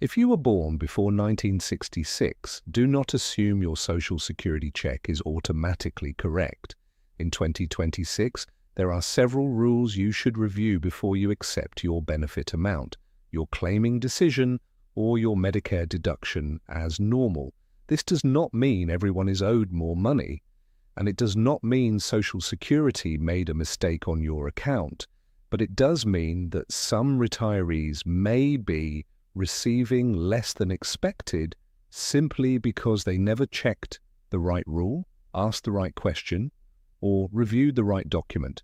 If you were born before 1966, do not assume your Social Security check is automatically correct. In 2026, there are several rules you should review before you accept your benefit amount, your claiming decision, or your Medicare deduction as normal. This does not mean everyone is owed more money, and it does not mean Social Security made a mistake on your account, but it does mean that some retirees may be receiving less than expected simply because they never checked the right rule, asked the right question, or reviewed the right document.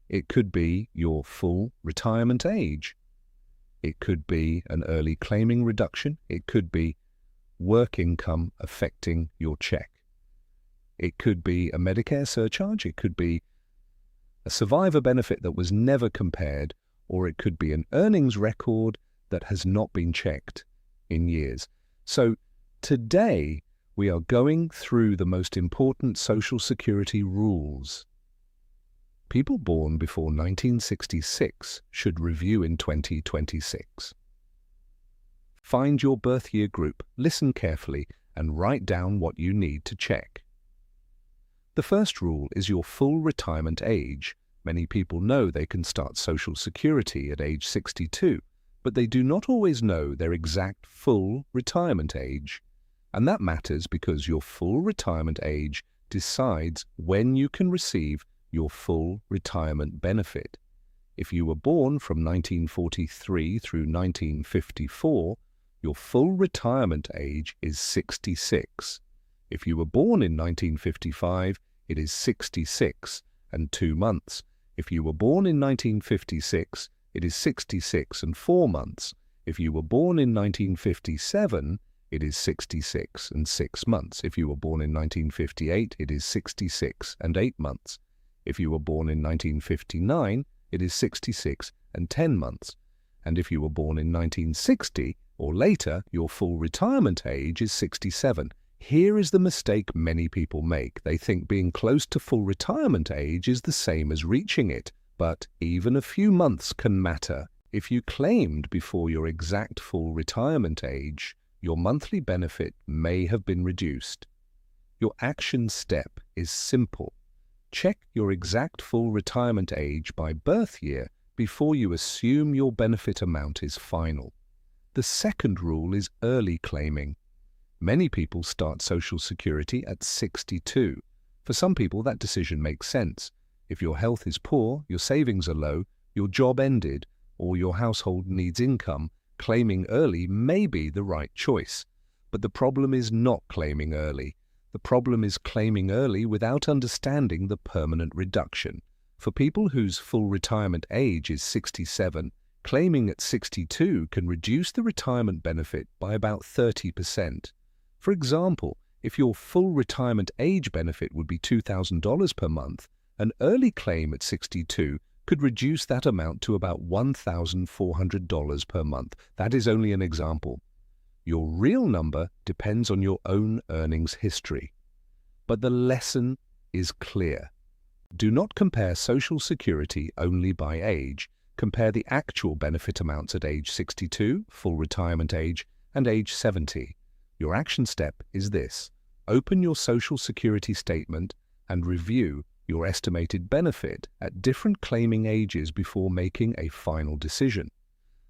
It could be your full retirement age. It could be an early claiming reduction. It could be work income affecting your check. It could be a Medicare surcharge. It could be a survivor benefit that was never compared, or it could be an earnings record that has not been checked in years. So today we are going through the most important Social Security rules. People born before 1966 should review in 2026. Find your birth year group, listen carefully, and write down what you need to check. The first rule is your full retirement age. Many people know they can start Social Security at age 62, but they do not always know their exact full retirement age. And that matters because your full retirement age decides when you can receive your full retirement benefit. If you were born from 1943 through 1954, your full retirement age is 66. If you were born in 1955, it is 66 and 2 months. If you were born in 1956, it is 66 and 4 months. If you were born in 1957, it is 66 and 6 months. If you were born in 1958, it is 66 and 8 months. If you were born in 1959, it is 66 and 10 months. And if you were born in 1960 or later, your full retirement age is 67. Here is the mistake many people make. They think being close to full retirement age is the same as reaching it. But even a few months can matter. If you claimed before your exact full retirement age, your monthly benefit may have been reduced. Your action step is simple. Check your exact full retirement age by birth year before you assume your benefit amount is final. The second rule is early claiming. Many people start Social Security at 62. For some people, that decision makes sense. If your health is poor, your savings are low, your job ended, or your household needs income, claiming early may be the right choice. But the problem is not claiming early. The problem is claiming early without understanding the permanent reduction. For people whose full retirement age is 67, claiming at 62 can reduce the retirement benefit by about 30%. For example, if your full retirement age benefit would be $2,000 per month, an early claim at 62 could reduce that amount to about $1,400 per month. That is only an example. Your real number depends on your own earnings history. But the lesson is clear. Do not compare Social Security only by age. Compare the actual benefit amounts at age 62, full retirement age, and age 70. Your action step is this. Open your Social Security statement and review your estimated benefit at different claiming ages before making a final decision.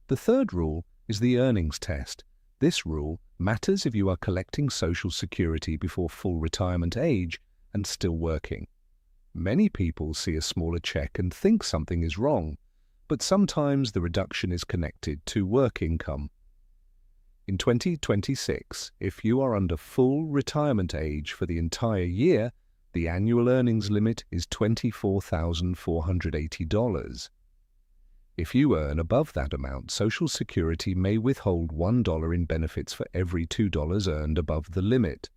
The third rule is the earnings test. This rule matters if you are collecting Social Security before full retirement age and still working. Many people see a smaller check and think something is wrong, but sometimes the reduction is connected to work income. In 2026, if you are under full retirement age for the entire year, the annual earnings limit is $24,480. If you earn above that amount, Social Security may withhold $1 in benefits for every $2 earned above the limit.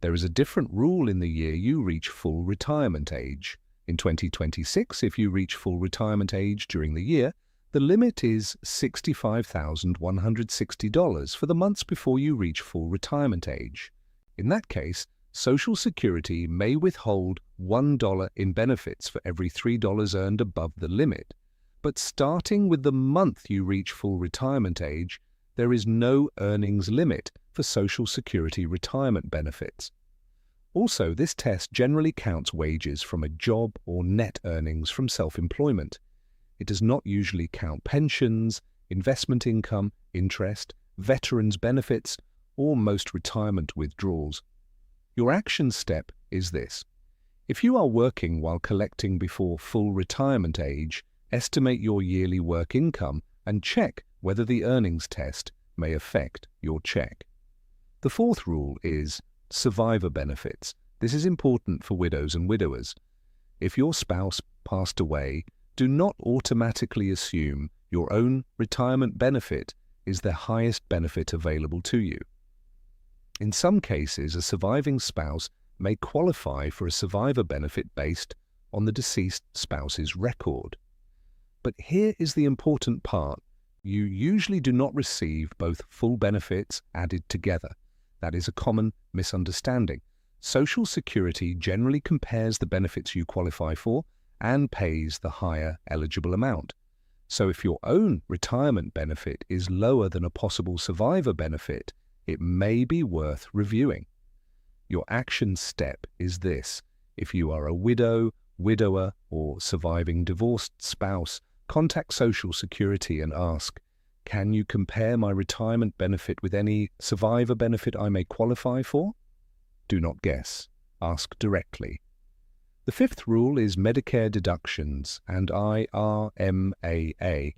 There is a different rule in the year you reach full retirement age. In 2026, if you reach full retirement age during the year, the limit is $65,160 for the months before you reach full retirement age. In that case, Social Security may withhold $1 in benefits for every $3 earned above the limit. But starting with the month you reach full retirement age, there is no earnings limit for Social Security retirement benefits. Also, this test generally counts wages from a job or net earnings from self-employment. It does not usually count pensions, investment income, interest, veterans' benefits, or most retirement withdrawals. Your action step is this. If you are working while collecting before full retirement age, estimate your yearly work income and check whether the earnings test may affect your check. The fourth rule is survivor benefits. This is important for widows and widowers. If your spouse passed away, do not automatically assume your own retirement benefit is the highest benefit available to you. In some cases, a surviving spouse may qualify for a survivor benefit based on the deceased spouse's record. But here is the important part. You usually do not receive both full benefits added together. That is a common misunderstanding. Social Security generally compares the benefits you qualify for and pays the higher eligible amount. So if your own retirement benefit is lower than a possible survivor benefit, it may be worth reviewing. Your action step is this. If you are a widow, widower, or surviving divorced spouse, contact Social Security and ask, can you compare my retirement benefit with any survivor benefit I may qualify for? Do not guess. Ask directly. The fifth rule is Medicare deductions and IRMAA.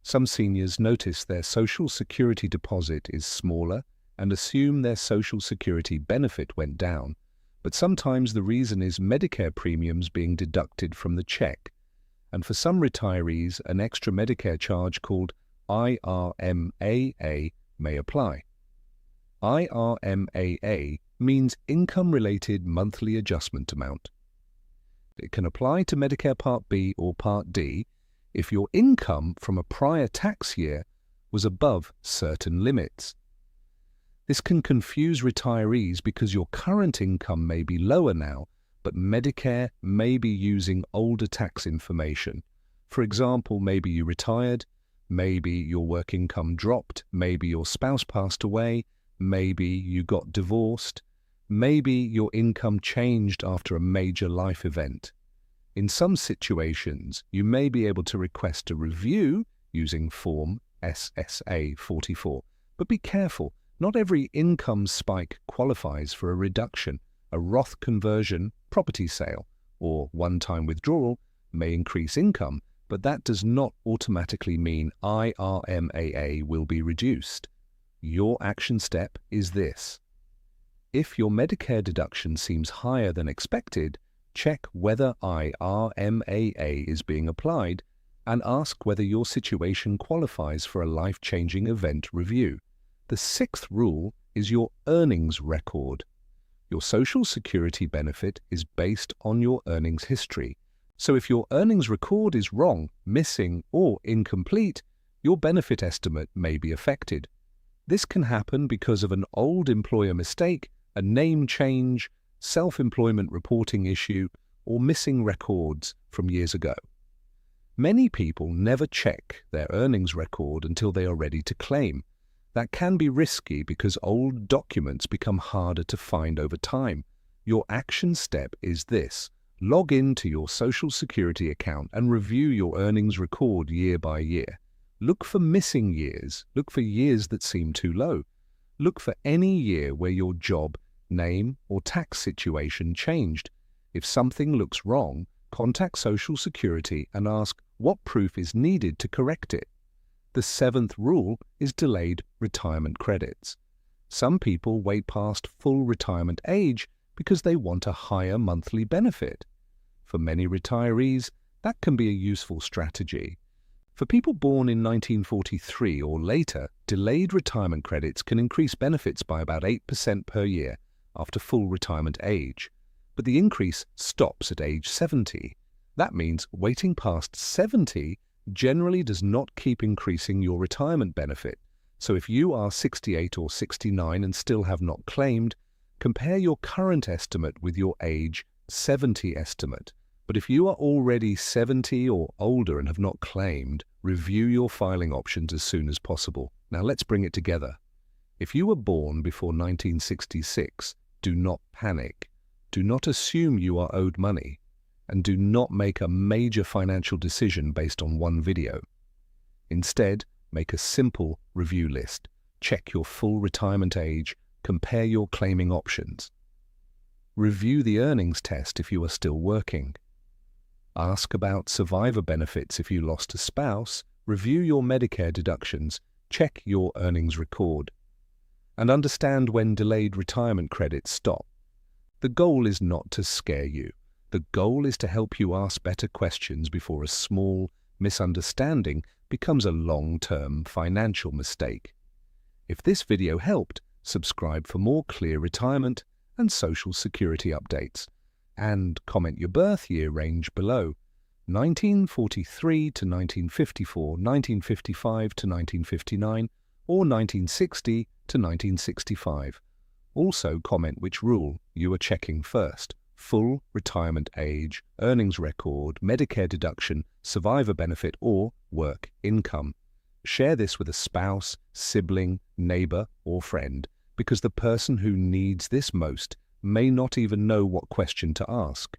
Some seniors notice their Social Security deposit is smaller and assume their Social Security benefit went down, but sometimes the reason is Medicare premiums being deducted from the check, and for some retirees an extra Medicare charge called IRMAA may apply. IRMAA means Income-Related Monthly Adjustment Amount. It can apply to Medicare Part B or Part D if your income from a prior tax year was above certain limits. This can confuse retirees because your current income may be lower now, but Medicare may be using older tax information. For example, maybe you retired, maybe your work income dropped, maybe your spouse passed away, maybe you got divorced, maybe your income changed after a major life event. In some situations, you may be able to request a review using Form SSA 44, but be careful. Not every income spike qualifies for a reduction. A Roth conversion, property sale, or one-time withdrawal may increase income, but that does not automatically mean IRMAA will be reduced. Your action step is this. If your Medicare deduction seems higher than expected, check whether IRMAA is being applied and ask whether your situation qualifies for a life-changing event review. The sixth rule is your earnings record. Your Social Security benefit is based on your earnings history. So if your earnings record is wrong, missing, or incomplete, your benefit estimate may be affected. This can happen because of an old employer mistake, a name change, self-employment reporting issue, or missing records from years ago. Many people never check their earnings record until they are ready to claim. That can be risky because old documents become harder to find over time. Your action step is this. Log into your Social Security account and review your earnings record year by year. Look for missing years. Look for years that seem too low. Look for any year where your job, name, or tax situation changed. If something looks wrong, contact Social Security and ask what proof is needed to correct it. The seventh rule is delayed retirement credits. Some people wait past full retirement age because they want a higher monthly benefit. For many retirees, that can be a useful strategy. For people born in 1943 or later, delayed retirement credits can increase benefits by about 8% per year after full retirement age. But the increase stops at age 70. That means waiting past 70 generally does not keep increasing your retirement benefit. So if you are 68 or 69 and still have not claimed, compare your current estimate with your age 70 estimate. But if you are already 70 or older and have not claimed, review your filing options as soon as possible. Now let's bring it together. If you were born before 1966, do not panic. Do not assume you are owed money. And do not make a major financial decision based on one video. Instead, make a simple review list. Check your full retirement age. Compare your claiming options. Review the earnings test if you are still working. Ask about survivor benefits if you lost a spouse. Review your Medicare deductions. Check your earnings record. And understand when delayed retirement credits stop. The goal is not to scare you. The goal is to help you ask better questions before a small misunderstanding becomes a long-term financial mistake. If this video helped, subscribe for more clear retirement and Social Security updates. And comment your birth year range below: 1943 to 1954, 1955 to 1959, or 1960 to 1965. Also comment which rule you are checking first: full retirement age, earnings record, Medicare deduction, survivor benefit, or work income. Share this with a spouse, sibling, neighbor, or friend, because the person who needs this most may not even know what question to ask.